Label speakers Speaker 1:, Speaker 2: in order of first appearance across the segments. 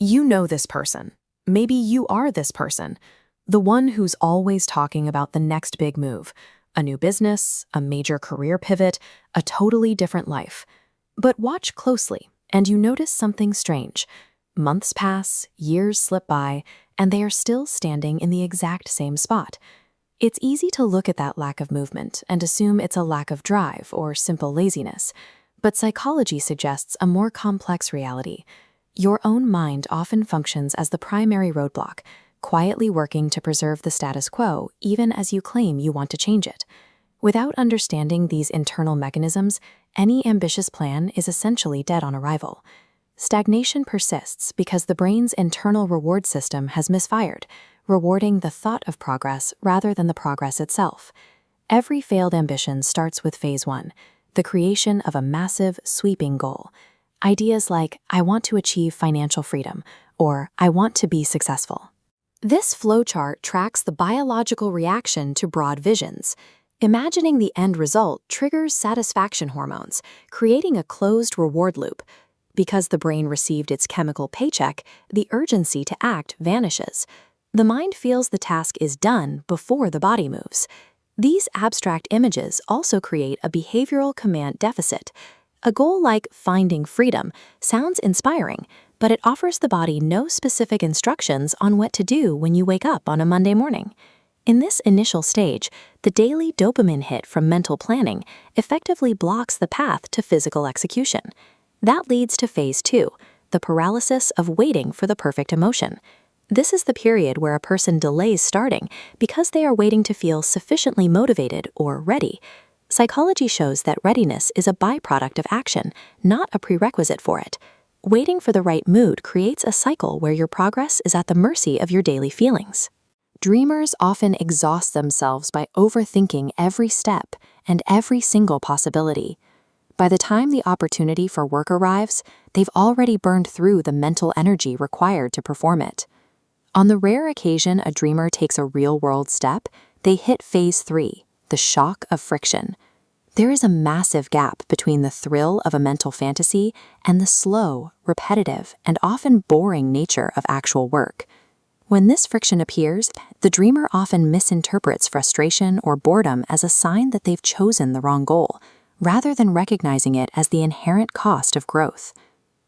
Speaker 1: You know this person. Maybe you are this person. The one who's always talking about the next big move, a new business, a major career pivot, a totally different life. But watch closely, and you notice something strange. Months pass, years slip by, and they are still standing in the exact same spot. It's easy to look at that lack of movement and assume it's a lack of drive or simple laziness. But psychology suggests a more complex reality. Your own mind often functions as the primary roadblock, quietly working to preserve the status quo even as you claim you want to change it. Without understanding these internal mechanisms, any ambitious plan is essentially dead on arrival. Stagnation persists because the brain's internal reward system has misfired, rewarding the thought of progress rather than the progress itself. Every failed ambition starts with phase 1, the creation of a massive, sweeping goal. Ideas like, I want to achieve financial freedom, or I want to be successful. This flowchart tracks the biological reaction to broad visions. Imagining the end result triggers satisfaction hormones, creating a closed reward loop. Because the brain received its chemical paycheck, the urgency to act vanishes. The mind feels the task is done before the body moves. These abstract images also create a behavioral command deficit. A goal like finding freedom sounds inspiring, but it offers the body no specific instructions on what to do when you wake up on a Monday morning. In this initial stage, the daily dopamine hit from mental planning effectively blocks the path to physical execution. That leads to phase 2, the paralysis of waiting for the perfect emotion. This is the period where a person delays starting because they are waiting to feel sufficiently motivated or ready. Psychology shows that readiness is a byproduct of action, not a prerequisite for it. Waiting for the right mood creates a cycle where your progress is at the mercy of your daily feelings. Dreamers often exhaust themselves by overthinking every step and every single possibility. By the time the opportunity for work arrives, they've already burned through the mental energy required to perform it. On the rare occasion a dreamer takes a real-world step, they hit phase 3, the shock of friction. There is a massive gap between the thrill of a mental fantasy and the slow, repetitive, and often boring nature of actual work. When this friction appears, the dreamer often misinterprets frustration or boredom as a sign that they've chosen the wrong goal, rather than recognizing it as the inherent cost of growth.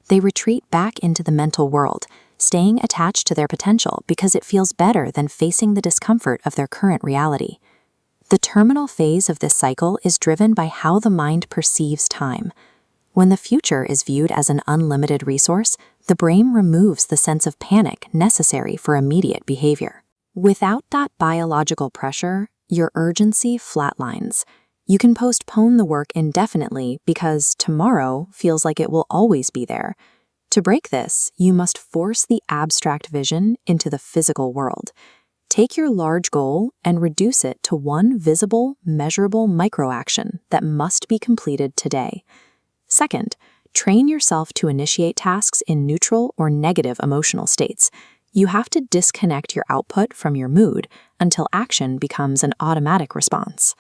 Speaker 1: They retreat back into the mental world, staying attached to their potential because it feels better than facing the discomfort of their current reality. The terminal phase of this cycle is driven by how the mind perceives time. When the future is viewed as an unlimited resource, the brain removes the sense of panic necessary for immediate behavior. Without that biological pressure, your urgency flatlines. You can postpone the work indefinitely because tomorrow feels like it will always be there. To break this, you must force the abstract vision into the physical world. Take your large goal and reduce it to one visible, measurable microaction that must be completed today. Second, train yourself to initiate tasks in neutral or negative emotional states. You have to disconnect your output from your mood until action becomes an automatic response.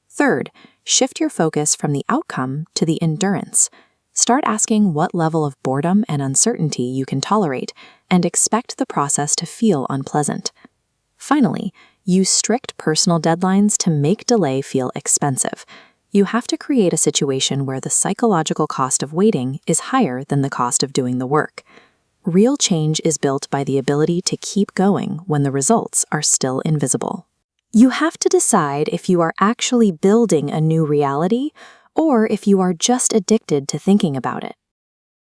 Speaker 1: Third, shift your focus from the outcome to the endurance. Start asking what level of boredom and uncertainty you can tolerate, and expect the process to feel unpleasant. Finally, use strict personal deadlines to make delay feel expensive. You have to create a situation where the psychological cost of waiting is higher than the cost of doing the work. Real change is built by the ability to keep going when the results are still invisible. You have to decide if you are actually building a new reality or if you are just addicted to thinking about it.